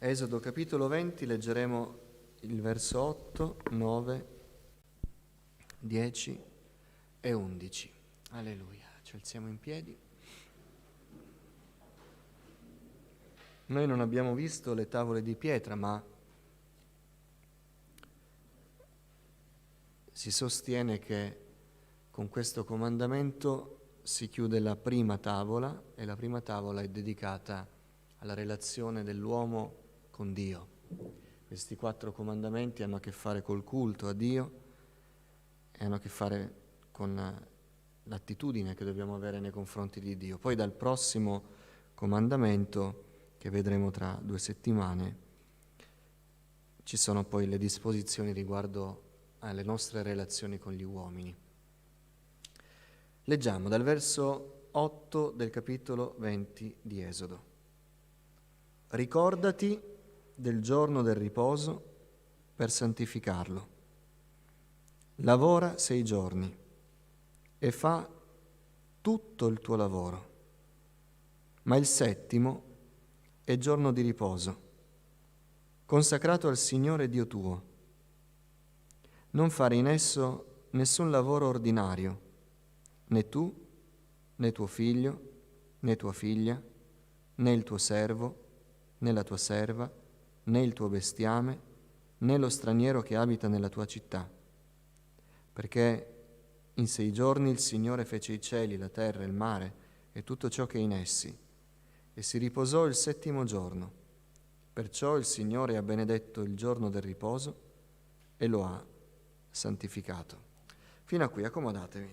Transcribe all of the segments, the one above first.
Esodo capitolo 20, leggeremo il verso 8, 9, 10 e 11. Alleluia, ci alziamo in piedi. Noi non abbiamo visto le tavole di pietra, ma si sostiene che con questo comandamento si chiude la prima tavola, e la prima tavola è dedicata alla relazione dell'uomo con Dio. Questi 4 comandamenti hanno a che fare col culto a Dio e hanno a che fare con l'attitudine che dobbiamo avere nei confronti di Dio. Poi dal prossimo comandamento, che vedremo tra 2 settimane, ci sono poi le disposizioni riguardo alle nostre relazioni con gli uomini. Leggiamo dal verso 8 del capitolo 20 di Esodo. Ricordati del giorno del riposo per santificarlo. Lavora 6 giorni e fa tutto il tuo lavoro, ma il 7° è giorno di riposo, consacrato al Signore Dio tuo. Non fare in esso nessun lavoro ordinario, né tu, né tuo figlio, né tua figlia, né il tuo servo, né la tua serva, né il tuo bestiame, né lo straniero che abita nella tua città. Perché in 6 giorni il Signore fece i cieli, la terra, il mare e tutto ciò che è in essi, e si riposò il 7° giorno. Perciò il Signore ha benedetto il giorno del riposo e lo ha santificato. Fino a qui, accomodatevi.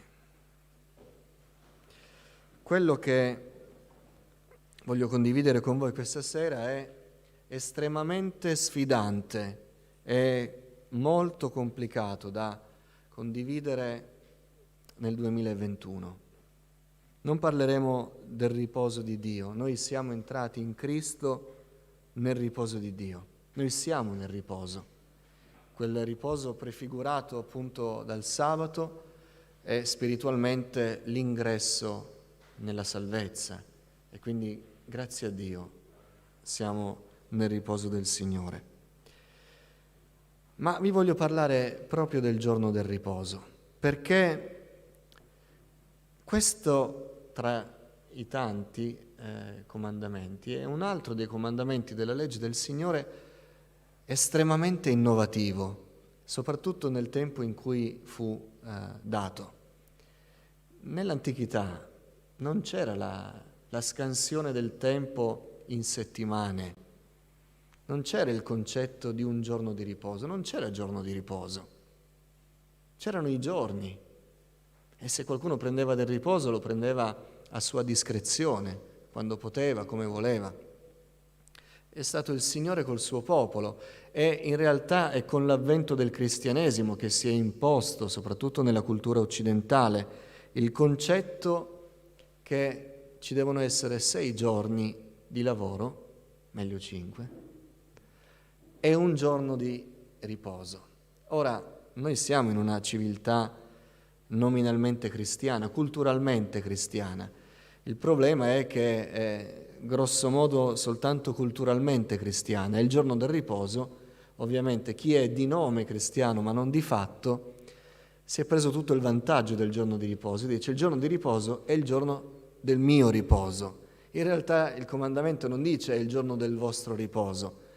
Quello che voglio condividere con voi questa sera è estremamente sfidante, è molto complicato da condividere nel 2021. Non parleremo del riposo di Dio, noi siamo entrati in Cristo nel riposo di Dio, noi siamo nel riposo, quel riposo prefigurato appunto dal sabato è spiritualmente l'ingresso nella salvezza e quindi grazie a Dio siamo nel riposo del Signore. Ma vi voglio parlare proprio del giorno del riposo, perché questo tra i tanti comandamenti è un altro dei comandamenti della legge del Signore estremamente innovativo, soprattutto nel tempo in cui fu dato. Nell'antichità non c'era la scansione del tempo in settimane, non c'era il concetto di un giorno di riposo, non c'era giorno di riposo, c'erano i giorni e se qualcuno prendeva del riposo lo prendeva a sua discrezione, quando poteva, come voleva. È stato il Signore col suo popolo e in realtà è con l'avvento del cristianesimo che si è imposto, soprattutto nella cultura occidentale, il concetto che ci devono essere 6 giorni di lavoro, meglio 5, e un giorno di riposo. Ora, noi siamo in una civiltà nominalmente cristiana, culturalmente cristiana. Il problema è che è grosso modo soltanto culturalmente cristiana. E il giorno del riposo, ovviamente, chi è di nome cristiano ma non di fatto, si è preso tutto il vantaggio del giorno di riposo. Dice: il giorno di riposo è il giorno del mio riposo. In realtà il comandamento non dice è il giorno del vostro riposo,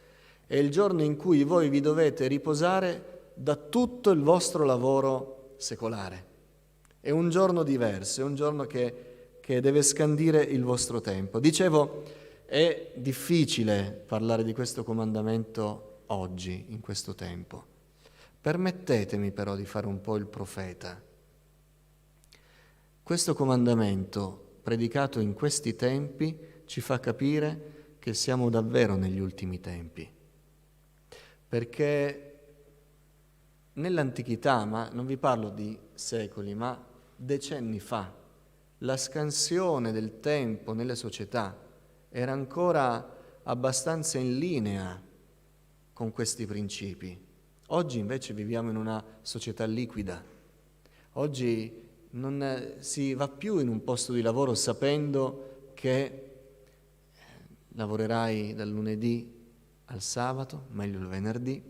è il giorno in cui voi vi dovete riposare da tutto il vostro lavoro secolare. È un giorno diverso, è un giorno che deve scandire il vostro tempo. Dicevo, è difficile parlare di questo comandamento oggi, in questo tempo. Permettetemi però di fare un po' il profeta. Questo comandamento, predicato in questi tempi, ci fa capire che siamo davvero negli ultimi tempi. Perché nell'antichità, ma non vi parlo di secoli, ma decenni fa, la scansione del tempo nelle società era ancora abbastanza in linea con questi principi. Oggi invece viviamo in una società liquida. Oggi non si va più in un posto di lavoro sapendo che lavorerai dal lunedì al sabato, meglio il venerdì,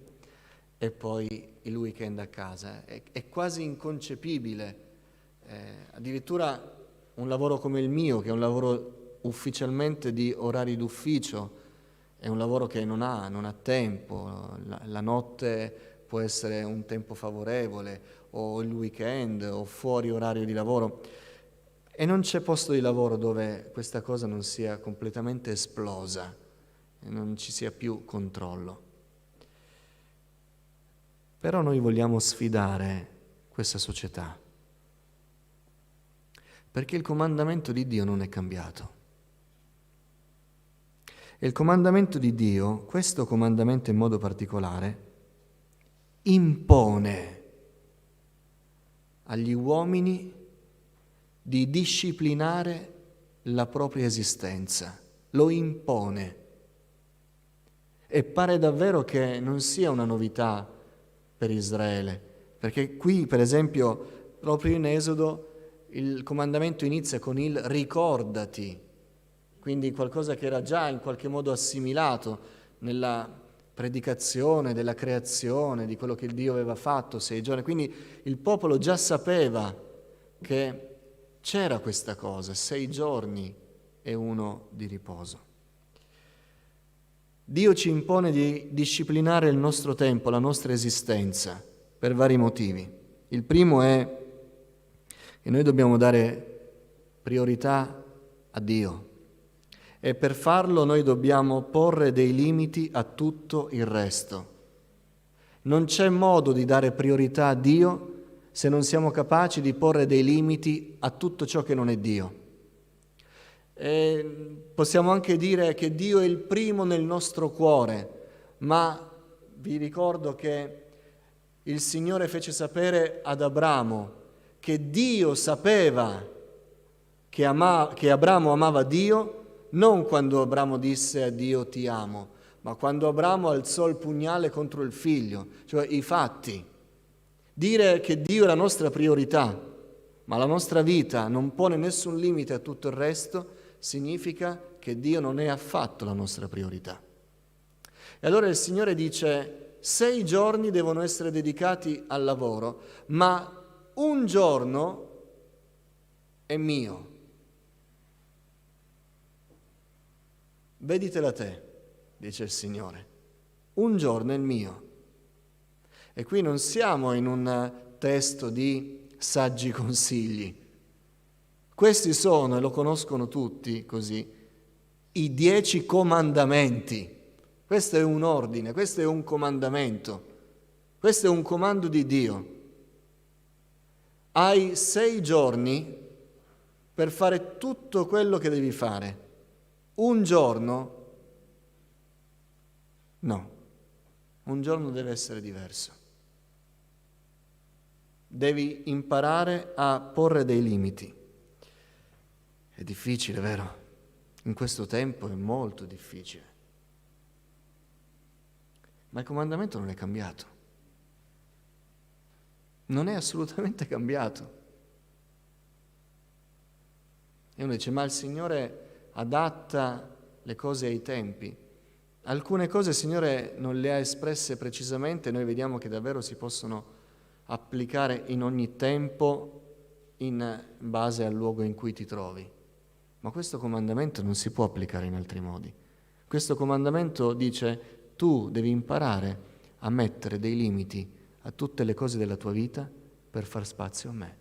e poi il weekend a casa. È quasi inconcepibile. Addirittura un lavoro come il mio, che è un lavoro ufficialmente di orari d'ufficio, è un lavoro che non ha tempo. La notte può essere un tempo favorevole, o il weekend, o fuori orario di lavoro. E non c'è posto di lavoro dove questa cosa non sia completamente esplosa e non ci sia più controllo. Però noi vogliamo sfidare questa società, perché il comandamento di Dio non è cambiato. E il comandamento di Dio, questo comandamento in modo particolare, impone agli uomini di disciplinare la propria esistenza, lo impone. E pare davvero che non sia una novità per Israele, perché qui, per esempio, proprio in Esodo, il comandamento inizia con il ricordati, quindi qualcosa che era già in qualche modo assimilato nella predicazione della creazione, di quello che Dio aveva fatto 6 giorni. Quindi il popolo già sapeva che c'era questa cosa, 6 giorni e 1 di riposo. Dio ci impone di disciplinare il nostro tempo, la nostra esistenza, per vari motivi. Il primo è che noi dobbiamo dare priorità a Dio e per farlo noi dobbiamo porre dei limiti a tutto il resto. Non c'è modo di dare priorità a Dio se non siamo capaci di porre dei limiti a tutto ciò che non è Dio. E possiamo anche dire che Dio è il primo nel nostro cuore, ma vi ricordo che il Signore fece sapere ad Abramo che Dio sapeva che Abramo amava Dio, non quando Abramo disse a Dio ti amo, ma quando Abramo alzò il pugnale contro il figlio, cioè i fatti. Dire che Dio è la nostra priorità, ma la nostra vita non pone nessun limite a tutto il resto, significa che Dio non è affatto la nostra priorità. E allora il Signore dice: 6 giorni devono essere dedicati al lavoro, ma un giorno è mio. Veditela te, dice il Signore. Un giorno è il mio. E qui non siamo in un testo di saggi consigli. Questi sono, e lo conoscono tutti così, i 10 comandamenti. Questo è un ordine, questo è un comandamento, questo è un comando di Dio. Hai 6 giorni per fare tutto quello che devi fare. Un giorno, no, un giorno deve essere diverso. Devi imparare a porre dei limiti. È difficile, vero? In questo tempo è molto difficile. Ma il comandamento non è cambiato. Non è assolutamente cambiato. E uno dice, ma il Signore adatta le cose ai tempi. Alcune cose il Signore non le ha espresse precisamente, noi vediamo che davvero si possono applicare in ogni tempo in base al luogo in cui ti trovi. Ma questo comandamento non si può applicare in altri modi. Questo comandamento dice: tu devi imparare a mettere dei limiti a tutte le cose della tua vita per far spazio a me.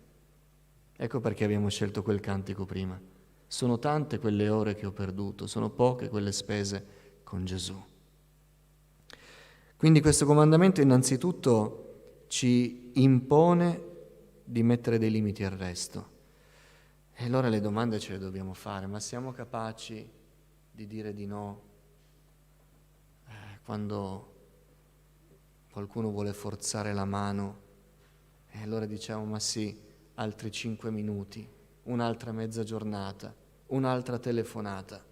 Ecco perché abbiamo scelto quel cantico prima. Sono tante quelle ore che ho perduto, sono poche quelle spese con Gesù. Quindi questo comandamento innanzitutto ci impone di mettere dei limiti al resto. E allora le domande ce le dobbiamo fare, ma siamo capaci di dire di no quando qualcuno vuole forzare la mano e allora diciamo ma sì, altri 5 minuti, un'altra mezza giornata, un'altra telefonata.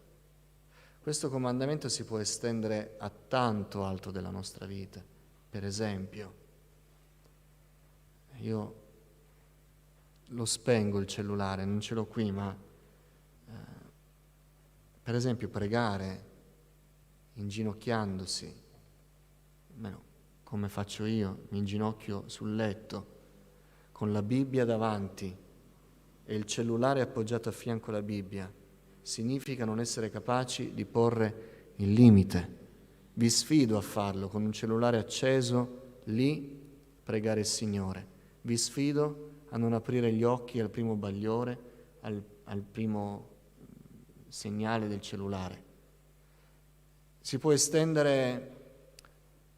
Questo comandamento si può estendere a tanto altro della nostra vita. Per esempio, io lo spengo il cellulare, non ce l'ho qui, ma per esempio pregare inginocchiandosi, almeno come faccio io, mi inginocchio sul letto, con la Bibbia davanti e il cellulare appoggiato a fianco alla Bibbia, significa non essere capaci di porre il limite. Vi sfido a farlo con un cellulare acceso, lì, pregare il Signore. Vi sfido a non aprire gli occhi al primo bagliore, al primo segnale del cellulare. Si può estendere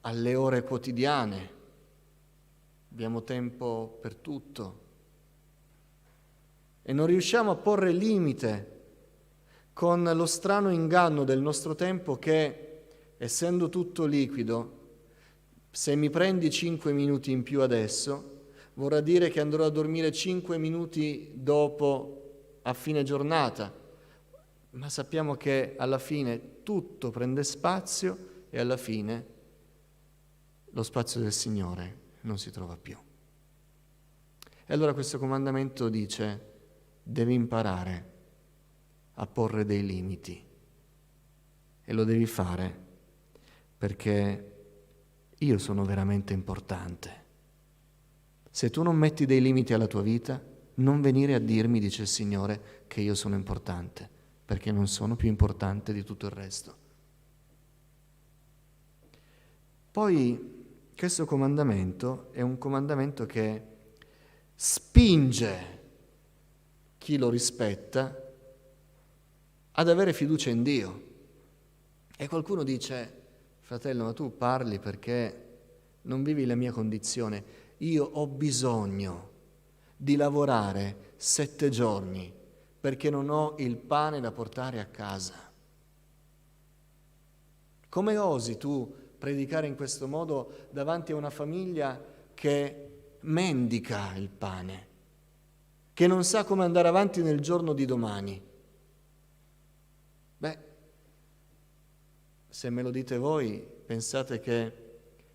alle ore quotidiane, abbiamo tempo per tutto e non riusciamo a porre limite con lo strano inganno del nostro tempo che, essendo tutto liquido, se mi prendi 5 minuti in più adesso, vorrà dire che andrò a dormire 5 minuti dopo a fine giornata, ma sappiamo che alla fine tutto prende spazio e alla fine lo spazio del Signore non si trova più. E allora questo comandamento dice: devi imparare a porre dei limiti e lo devi fare perché io sono veramente importante. Se tu non metti dei limiti alla tua vita, non venire a dirmi, dice il Signore, che io sono importante, perché non sono più importante di tutto il resto. Poi questo comandamento è un comandamento che spinge chi lo rispetta ad avere fiducia in Dio. E qualcuno dice: fratello, ma tu parli perché non vivi la mia condizione. Io ho bisogno di lavorare 7 giorni perché non ho il pane da portare a casa. Come osi tu predicare in questo modo davanti a una famiglia che mendica il pane, che non sa come andare avanti nel giorno di domani? Beh, se me lo dite voi, pensate che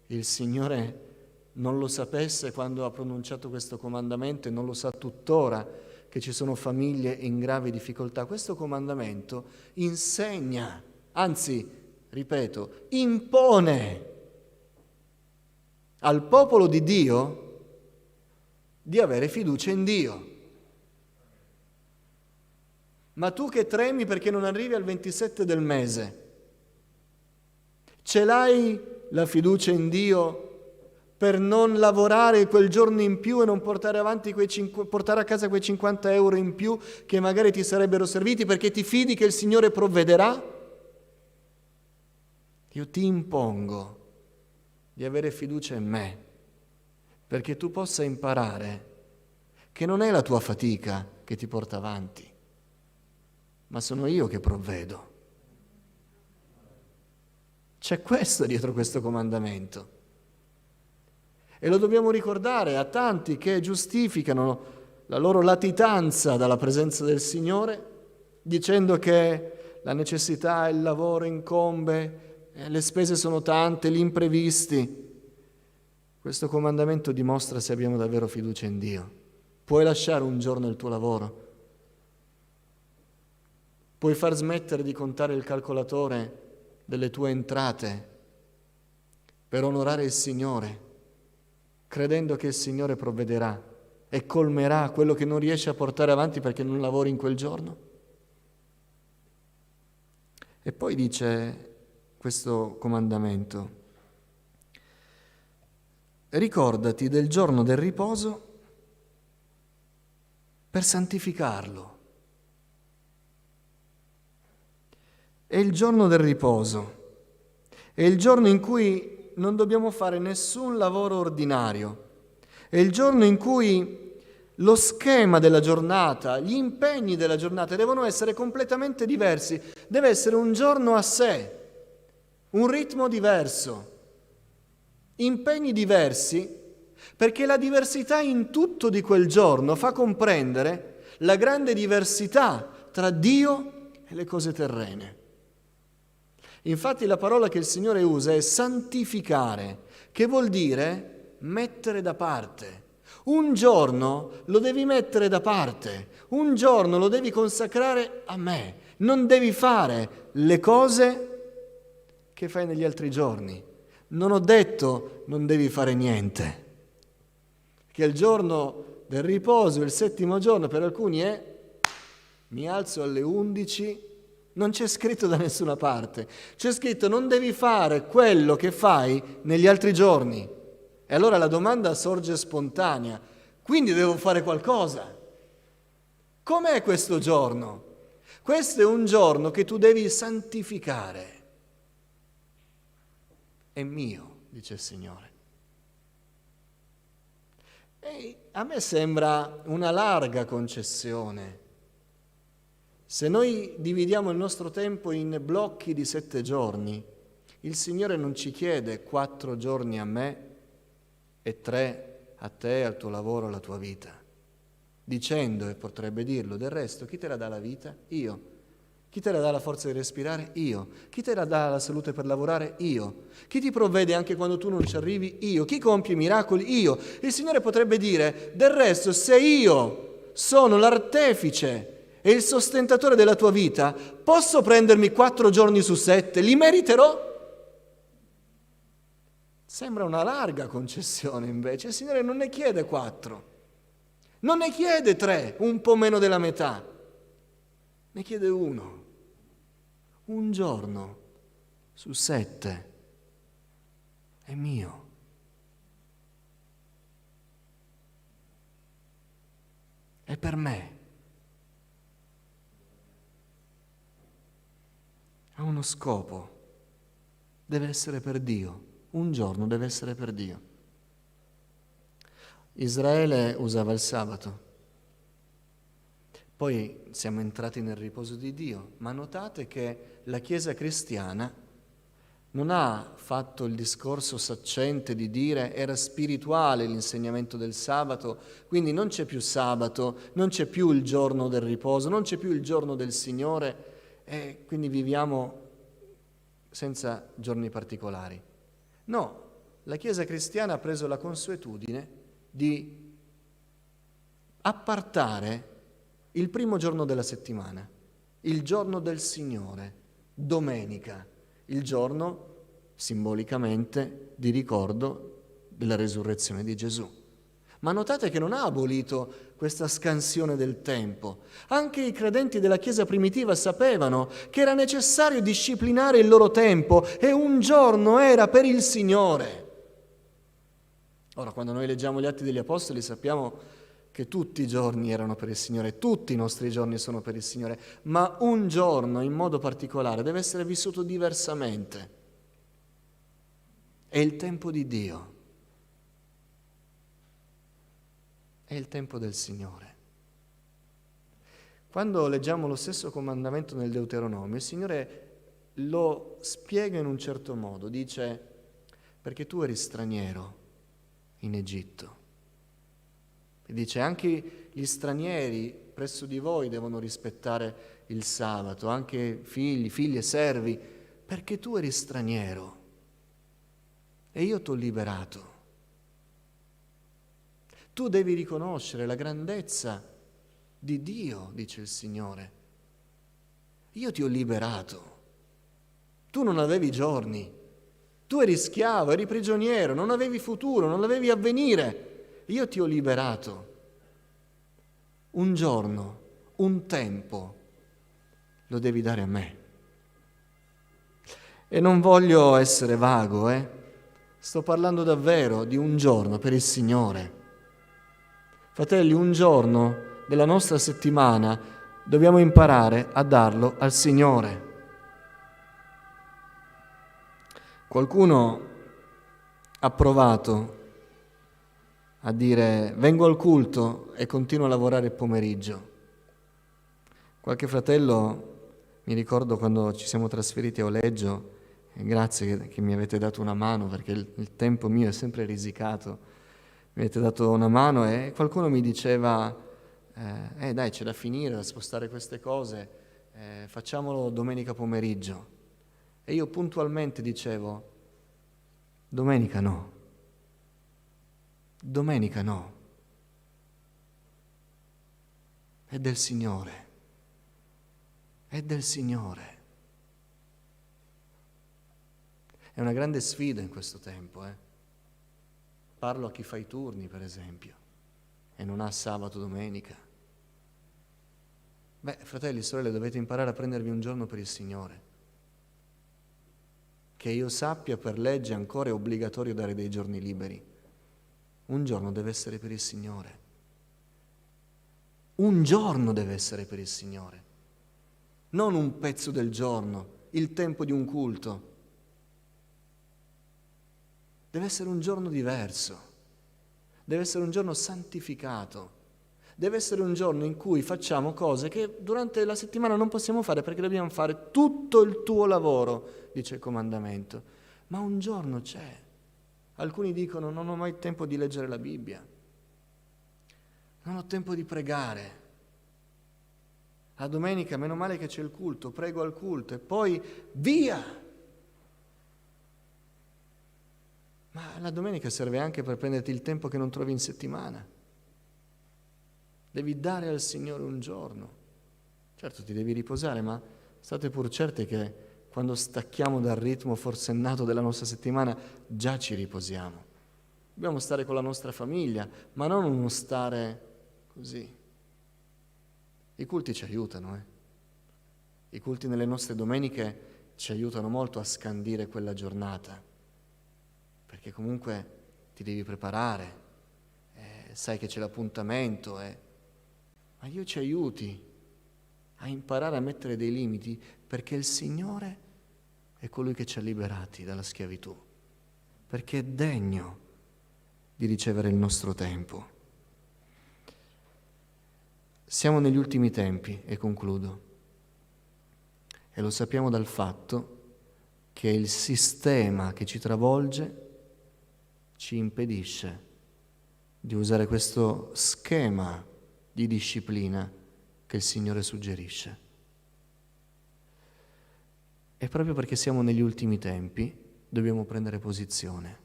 il Signore non lo sapesse quando ha pronunciato questo comandamento e non lo sa tuttora che ci sono famiglie in gravi difficoltà? Questo comandamento insegna, anzi, ripeto, impone al popolo di Dio di avere fiducia in Dio. Ma tu che tremi perché non arrivi al 27 del mese, ce l'hai la fiducia in Dio per non lavorare quel giorno in più e non portare avanti portare a casa quei 50 euro in più che magari ti sarebbero serviti perché ti fidi che il Signore provvederà? Io ti impongo di avere fiducia in me perché tu possa imparare che non è la tua fatica che ti porta avanti, ma sono io che provvedo. C'è questo dietro questo comandamento. E lo dobbiamo ricordare a tanti che giustificano la loro latitanza dalla presenza del Signore, dicendo che la necessità, il lavoro incombe, le spese sono tante, gli imprevisti. Questo comandamento dimostra se abbiamo davvero fiducia in Dio. Puoi lasciare un giorno il tuo lavoro? Puoi far smettere di contare il calcolatore delle tue entrate per onorare il Signore, credendo che il Signore provvederà e colmerà quello che non riesci a portare avanti perché non lavori in quel giorno? E poi dice questo comandamento: ricordati del giorno del riposo per santificarlo. È il giorno del riposo, è il giorno in cui non dobbiamo fare nessun lavoro ordinario, è il giorno in cui lo schema della giornata, gli impegni della giornata devono essere completamente diversi, deve essere un giorno a sé, un ritmo diverso, impegni diversi, perché la diversità in tutto di quel giorno fa comprendere la grande diversità tra Dio e le cose terrene. Infatti la parola che il Signore usa è santificare, che vuol dire mettere da parte. Un giorno lo devi mettere da parte, un giorno lo devi consacrare a me. Non devi fare le cose che fai negli altri giorni. Non ho detto non devi fare niente, che il giorno del riposo, il settimo giorno per alcuni è mi alzo alle 11, non c'è scritto da nessuna parte, c'è scritto non devi fare quello che fai negli altri giorni. E allora la domanda sorge spontanea, quindi devo fare qualcosa. Com'è questo giorno? Questo è un giorno che tu devi santificare. È mio, dice il Signore. E a me sembra una larga concessione. Se noi dividiamo il nostro tempo in blocchi di 7 giorni, il Signore non ci chiede 4 giorni a me e 3 a te, al tuo lavoro, alla tua vita, dicendo, e potrebbe dirlo, del resto chi te la dà la vita? Io. Chi te la dà la forza di respirare? Io. Chi te la dà la salute per lavorare? Io. Chi ti provvede anche quando tu non ci arrivi? Io. Chi compie i miracoli? Io. Il Signore potrebbe dire, del resto, se io sono l'artefice e il sostentatore della tua vita, posso prendermi 4 giorni su 7? Li meriterò? Sembra una larga concessione invece. Il Signore non ne chiede 4, non ne chiede 3, un po' meno della metà, ne chiede 1. Un giorno su 7 è mio. È per me. Ha uno scopo. Deve essere per Dio. Un giorno deve essere per Dio. Israele usava il sabato. Poi siamo entrati nel riposo di Dio, ma notate che la Chiesa cristiana non ha fatto il discorso saccente di dire era spirituale l'insegnamento del sabato, quindi non c'è più sabato, non c'è più il giorno del riposo, non c'è più il giorno del Signore e quindi viviamo senza giorni particolari. No, la Chiesa cristiana ha preso la consuetudine di appartare il primo giorno della settimana, il giorno del Signore, domenica, il giorno simbolicamente di ricordo della resurrezione di Gesù. Ma notate che non ha abolito questa scansione del tempo. Anche i credenti della Chiesa primitiva sapevano che era necessario disciplinare il loro tempo e un giorno era per il Signore. Ora, quando noi leggiamo gli Atti degli Apostoli sappiamo che tutti i giorni erano per il Signore, tutti i nostri giorni sono per il Signore, ma un giorno in modo particolare deve essere vissuto diversamente. È il tempo di Dio, è il tempo del Signore. Quando leggiamo lo stesso comandamento nel Deuteronomio, il Signore lo spiega in un certo modo, dice, perché tu eri straniero in Egitto. E dice anche gli stranieri presso di voi devono rispettare il sabato, anche figli e servi, perché tu eri straniero e io ti ho liberato. Tu devi riconoscere la grandezza di Dio, dice il Signore. Io ti ho liberato. Tu non avevi giorni, tu eri schiavo, eri prigioniero, non avevi futuro, non avevi avvenire. Io ti ho liberato. Un giorno, un tempo, lo devi dare a me. E non voglio essere vago, Sto parlando davvero di un giorno per il Signore. Fratelli, un giorno della nostra settimana dobbiamo imparare a darlo al Signore. Qualcuno ha provato a dire vengo al culto e continuo a lavorare il pomeriggio. Qualche fratello, mi ricordo quando ci siamo trasferiti a Oleggio, e grazie che mi avete dato una mano perché il tempo mio è sempre risicato, mi avete dato una mano e qualcuno mi diceva dai c'è da finire, da spostare queste cose, facciamolo domenica pomeriggio. E io puntualmente dicevo domenica no. Domenica no, è del Signore, è del Signore. È una grande sfida in questo tempo. Parlo a chi fa i turni, per esempio, e non ha sabato, domenica. Fratelli e sorelle, dovete imparare a prendervi un giorno per il Signore. Che io sappia, per legge ancora è obbligatorio dare dei giorni liberi. Un giorno deve essere per il Signore. Un giorno deve essere per il Signore. Non un pezzo del giorno, il tempo di un culto. Deve essere un giorno diverso. Deve essere un giorno santificato. Deve essere un giorno in cui facciamo cose che durante la settimana non possiamo fare perché dobbiamo fare tutto il tuo lavoro, dice il comandamento. Ma un giorno c'è. Alcuni dicono: non ho mai tempo di leggere la Bibbia, non ho tempo di pregare. La domenica, meno male che c'è il culto, prego al culto e poi via! Ma la domenica serve anche per prenderti il tempo che non trovi in settimana. Devi dare al Signore un giorno. Certo, ti devi riposare, ma state pur certi che quando stacchiamo dal ritmo forsennato della nostra settimana già ci riposiamo. Dobbiamo stare con la nostra famiglia, ma non uno stare così. I culti ci aiutano, I culti nelle nostre domeniche ci aiutano molto a scandire quella giornata, perché comunque ti devi preparare, sai che c'è l'appuntamento, ma Dio ci aiuti a imparare a mettere dei limiti, perché il Signore è colui che ci ha liberati dalla schiavitù, perché è degno di ricevere il nostro tempo. Siamo negli ultimi tempi, e concludo, e lo sappiamo dal fatto che il sistema che ci travolge ci impedisce di usare questo schema di disciplina che il Signore suggerisce. E proprio perché siamo negli ultimi tempi dobbiamo prendere posizione.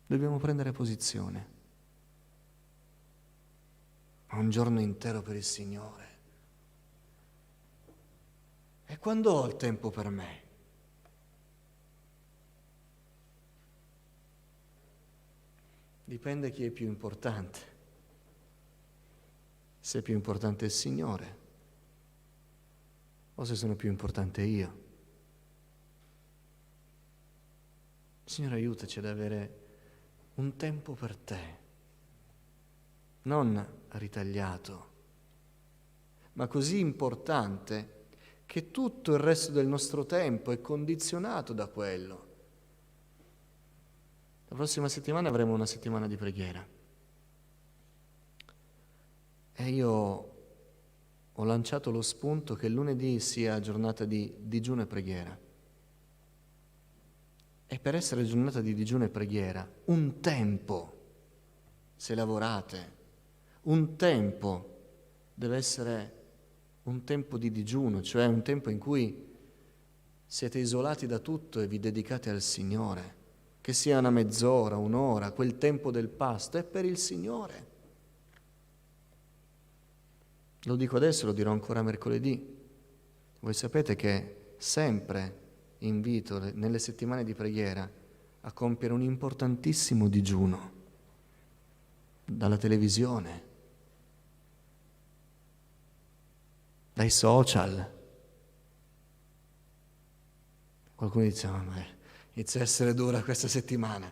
Dobbiamo prendere posizione. Un giorno intero per il Signore. E quando ho il tempo per me? Dipende chi è più importante. Se è più importante il Signore o se sono più importante io. Signore, aiutaci ad avere un tempo per te, non ritagliato, ma così importante che tutto il resto del nostro tempo è condizionato da quello. La prossima settimana avremo una settimana di preghiera. E io ho lanciato lo spunto che lunedì sia giornata di digiuno e preghiera. E per essere giornata di digiuno e preghiera, un tempo, se lavorate, un tempo deve essere un tempo di digiuno, cioè un tempo in cui siete isolati da tutto e vi dedicate al Signore, che sia una mezz'ora, un'ora, quel tempo del pasto, è per il Signore. Lo dico adesso, lo dirò ancora mercoledì. Voi sapete che sempre invito nelle settimane di preghiera a compiere un importantissimo digiuno dalla televisione, dai social. Qualcuno dice: ma inizia a essere dura questa settimana.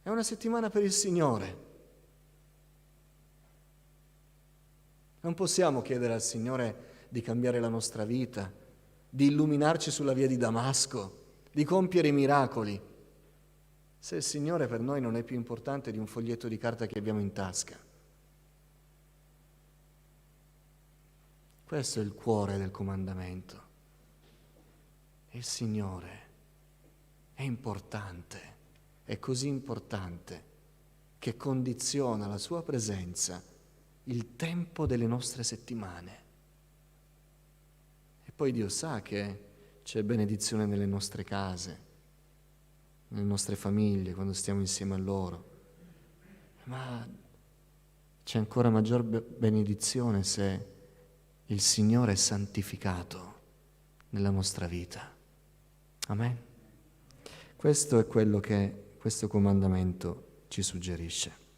È una settimana per il Signore. Non possiamo chiedere al Signore di cambiare la nostra vita, di illuminarci sulla via di Damasco, di compiere i miracoli, se il Signore per noi non è più importante di un foglietto di carta che abbiamo in tasca. Questo è il cuore del comandamento. Il Signore è importante, è così importante che condiziona la sua presenza il tempo delle nostre settimane. E poi Dio sa che c'è benedizione nelle nostre case, nelle nostre famiglie, quando stiamo insieme a loro. Ma c'è ancora maggior benedizione se il Signore è santificato nella nostra vita. Amen. Questo è quello che questo comandamento ci suggerisce.